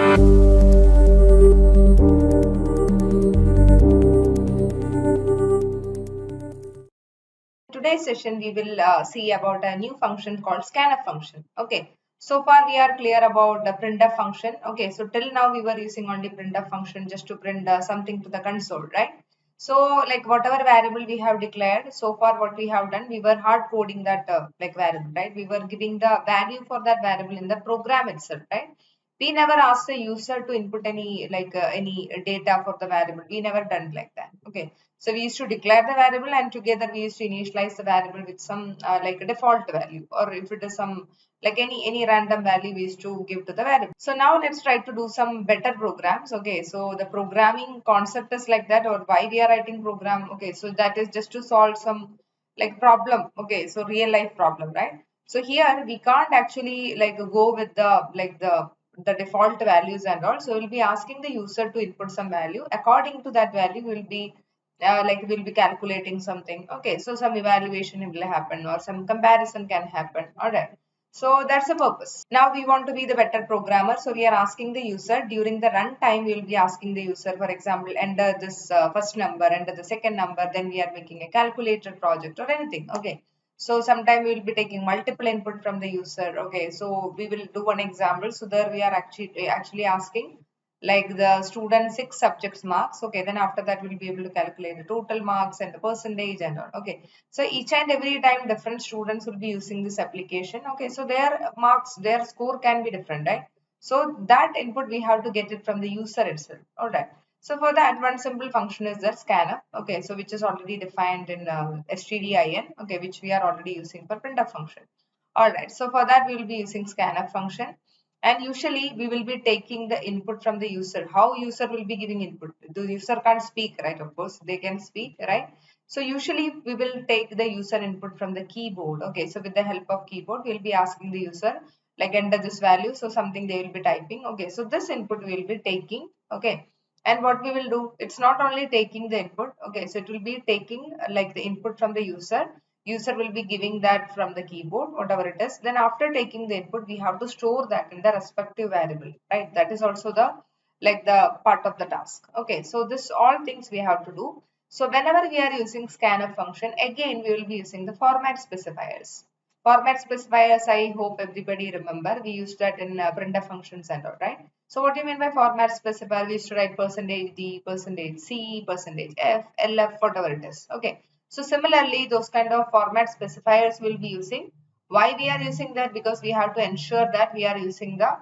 Today's session we will see about a new function called scanf function. Okay, so far we are clear about the printf function. Okay, so till now we were using only printf function just to print something to the console, right? So like whatever variable we have declared, so far what we have done, we were hard coding that like variable, right? We were giving the value for that variable in the program itself, right? We never asked the user to input any data for the variable. We never done like that. Okay, so we used to declare the variable, and together we used to initialize the variable with some like a default value, or if it is some like any random value we used to give to the variable. So now let's try to do some better programs. Okay, so the programming concept is like that, or why we are writing program. Okay, so that is just to solve some like problem. Okay, so real life problem, right? So here we can't actually like go with the default values and all. So we'll be asking the user to input some value. According to that value, we'll be calculating something. Okay, so some evaluation will happen or some comparison can happen. All right. So that's the purpose. Now we want to be the better programmer. So we are asking the user during the runtime. We will be asking the user, for example, enter this first number, enter the second number. Then we are making a calculator project or anything. Okay. So sometime we will be taking multiple input from the user. Okay, so we will do one example. So there we are actually asking like the student 6 subjects marks. Okay, then after that we'll be able to calculate the total marks and the percentage and all. Okay, so each and every time different students will be using this application. Okay, so their marks, their score can be different, right? So that input we have to get it from the user itself. All right. So for that, one simple function is the scanf. Okay, so which is already defined in stdin. Okay, which we are already using for printf function. All right. So for that, we will be using scanf function, and usually we will be taking the input from the user. How user will be giving input? The user can't speak, right? Of course, they can speak, right? So usually we will take the user input from the keyboard. Okay, so with the help of keyboard, we'll be asking the user like enter this value. So something they will be typing. Okay, so this input we will be taking. Okay, and what we will do, it's not only taking the input. Okay, so it will be taking like the input from the user will be giving that from the keyboard, whatever it is. Then after taking the input, we have to store that in the respective variable, right? That is also the like the part of the task. Okay, so this all things we have to do. So whenever we are using scanf function, again we will be using the format specifiers. Format specifiers, I hope everybody remember, we used that in printf functions and all, right? So what do you mean by format specifier? We used to write percentage %d, percentage %c, percentage %f, lf, whatever it is. Okay, so similarly, those kind of format specifiers will be using. Why we are using that? Because we have to ensure that we are using the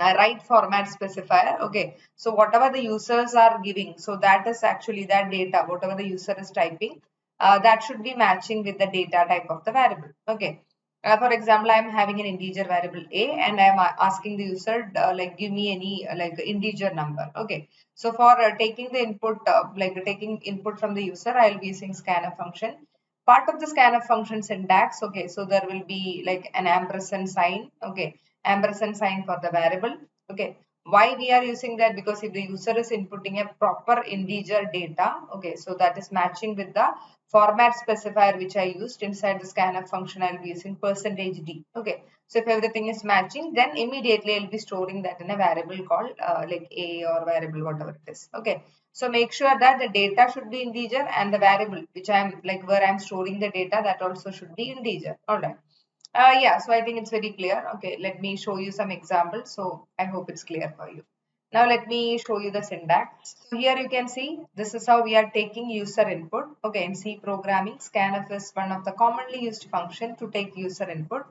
right format specifier. Okay, so whatever the users are giving, so that is actually that data, whatever the user is typing, that should be matching with the data type of the variable. Okay, for example, I am having an integer variable a, and I am asking the user like give me any like integer number. Okay, so for taking the input taking input from the user, I will be using scanf function. Part of the scanf function syntax. Okay, so there will be like an ampersand sign. Okay, ampersand sign for the variable. Okay, why we are using that? Because if the user is inputting a proper integer data, okay, so that is matching with the format specifier which I used inside the scanf function. I'll be using percentage %d. Okay, so if everything is matching, then immediately I'll be storing that in a variable called like a or variable, whatever it is. Okay, so make sure that the data should be integer, and the variable which I'm like where I'm storing the data, that also should be integer. All right. Yeah, so I think it's very clear. Okay, let me show you some examples. So I hope it's clear for you. Now let me show you the syntax. So here you can see this is how we are taking user input. Okay, in C programming, scanf is one of the commonly used function to take user input.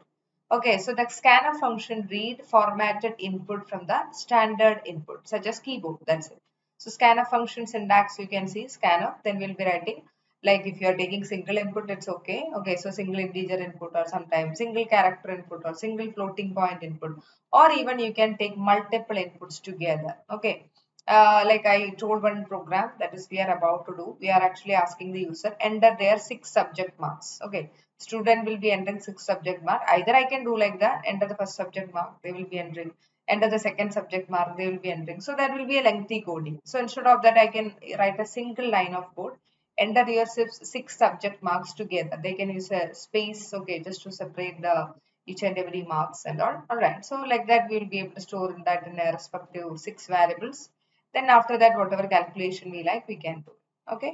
Okay, so the scanf function read formatted input from the standard input such as keyboard. That's it. So scanf function syntax, you can see scanf, then we'll be writing like if you are taking single input, it's okay. Okay, so single integer input, or sometimes single character input, or single floating point input, or even you can take multiple inputs together. Okay, like I told one program that is we are about to do, we are actually asking the user enter their 6 subject marks. Okay, student will be entering 6 subject mark. Either I can do like that, enter the first subject mark, they will be entering, enter the second subject mark, they will be entering. So that will be a lengthy coding. So instead of that, I can write a single line of code, enter your 6 subject marks together. They can use a space, okay, just to separate the each and every marks and all right. So like that we'll be able to store in that in a respective 6 variables. Then after that whatever calculation we like we can do. Okay,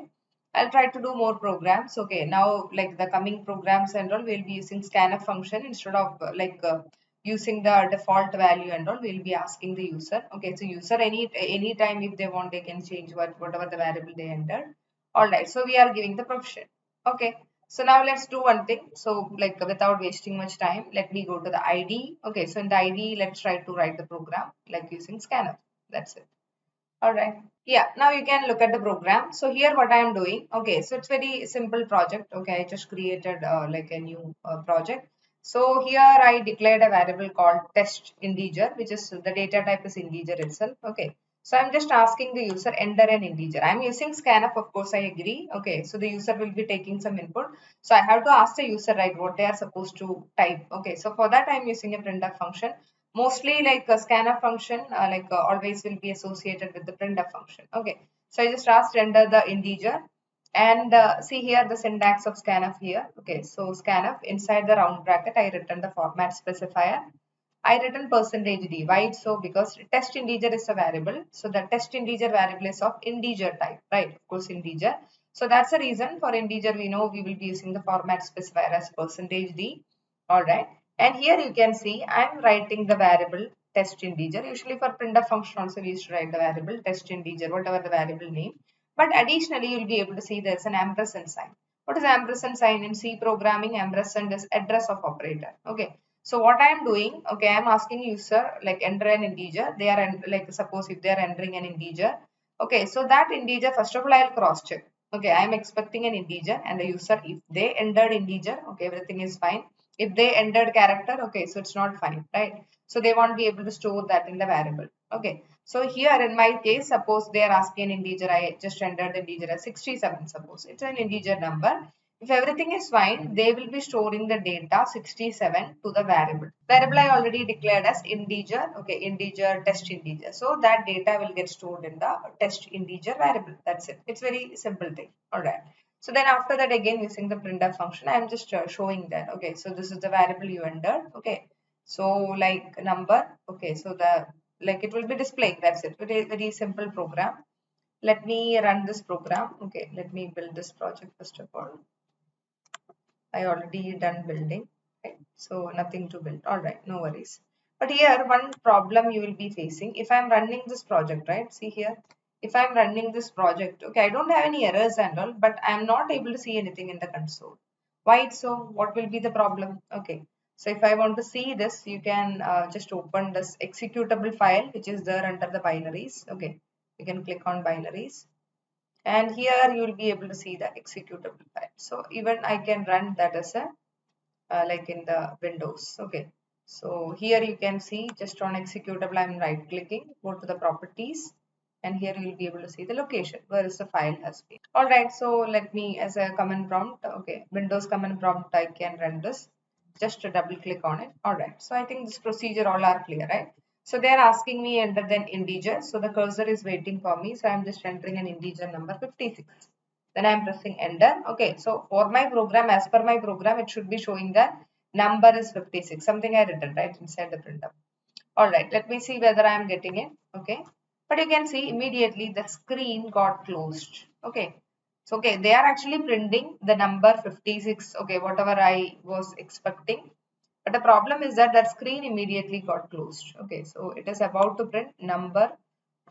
I'll try to do more programs. Okay, now like the coming programs and all we'll be using scanf function instead of using the default value and all. We'll be asking the user. Okay, so user any time if they want they can change whatever the variable they entered. All right, so we are giving the profession. Okay, so now let's do one thing. So like without wasting much time, let me go to the ID. Okay, so in the ID, let's try to write the program like using scanf. That's it. All right. Yeah, now you can look at the program. So here what I am doing. Okay, so it's very simple project. Okay, I just created like a new project. So here I declared a variable called test integer, which is the data type is integer itself. Okay, so I'm just asking the user enter an integer. I'm using scanf, of course I agree. Okay, so the user will be taking some input. So I have to ask the user right what they are supposed to type. Okay, so for that I'm using a printf function. Mostly like a scanf function always will be associated with the printf function. Okay, so I just asked enter the integer and see here the syntax of scanf here. Okay, so scanf inside the round bracket I written the format specifier. I written percentage %d. Why so? Because test integer is a variable. So the test integer variable is of integer type, right? Of course, integer. So that's the reason for integer we know we will be using the format specifier as percentage %d. All right. And here you can see I'm writing the variable test integer. Usually for printf function also we used to write the variable test integer, whatever the variable name. But additionally, you'll be able to see there's an ampersand sign. What is ampersand sign in C programming? Ampersand is address of operator. Okay. So what I am doing, okay, I am asking user like enter an integer. They are like suppose if they are entering an integer. Okay, so that integer first of all I'll cross check. Okay, I am expecting an integer and the user if they entered integer, okay, everything is fine. If they entered character, okay, so it's not fine, right? So they won't be able to store that in the variable. Okay, so here in my case, suppose they are asking an integer, I just entered the integer as 67, suppose it's an integer number. If everything is fine, they will be storing the data 67 to the variable. Variable I already declared as integer, okay, integer, test integer. So that data will get stored in the test integer variable. That's it. It's very simple thing. All right. So then after that again using the printf function, I am just showing that. Okay, so this is the variable you entered. Okay, so like number. Okay, so the like it will be displaying. That's it. Very simple program. Let me run this program. Okay, let me build this project first of all. I already done building. Okay, so nothing to build. All right, no worries. But here one problem you will be facing if I'm running this project, right? See here, if I'm running this project, okay, I don't have any errors and all, but I'm not able to see anything in the console. Why so? What will be the problem? Okay, so if I want to see this, you can just open this executable file which is there under the binaries. Okay, you can click on binaries and here you will be able to see the executable file. So even I can run that as a like in the Windows. Okay, so here you can see just on executable I'm right clicking, go to the properties and here you will be able to see the location where is the file has been. All right, so let me as a command prompt, okay, Windows command prompt I can run this, just to double click on it. All right, so I think this procedure all are clear, right? So they are asking me enter then integer. So the cursor is waiting for me. So I'm just entering an integer number 56. Then I'm pressing enter. Okay, so for my program, as per my program, it should be showing that number is 56. Something I written right inside the printer. All right, let me see whether I am getting it. Okay, but you can see immediately the screen got closed. Okay, so okay, they are actually printing the number 56. Okay, whatever I was expecting. But the problem is that screen immediately got closed. Okay, so it is about to print number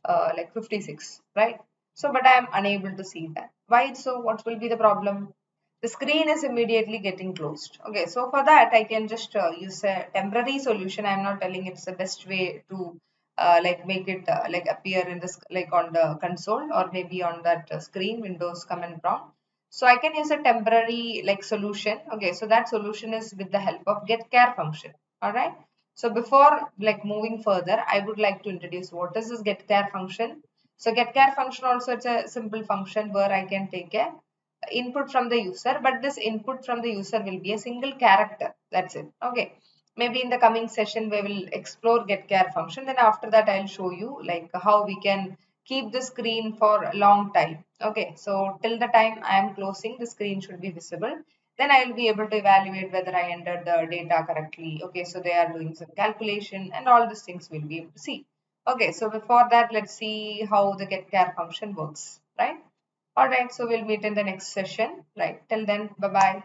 like 56, right? So, but I am unable to see that. Why so? What will be the problem? The screen is immediately getting closed. Okay, so for that I can just use a temporary solution. I am not telling it's the best way to like make it like appear in this like on the console or maybe on that screen Windows command prompt. So I can use a temporary like solution. Okay, so that solution is with the help of getChar function. All right. So before like moving further, I would like to introduce what is this getChar function. So getChar function also it's a simple function where I can take a input from the user, but this input from the user will be a single character. That's it. Okay. Maybe in the coming session we will explore getChar function. Then after that I'll show you like how we can keep the screen for a long time. Okay, so till the time I am closing, the screen should be visible. then I will be able to evaluate whether I entered the data correctly. Okay, so they are doing some calculation and all these things we'll be able to see. Okay, so before that, let's see how the getChar function works, right? All right, so we'll meet in the next session, right? Till then, bye bye.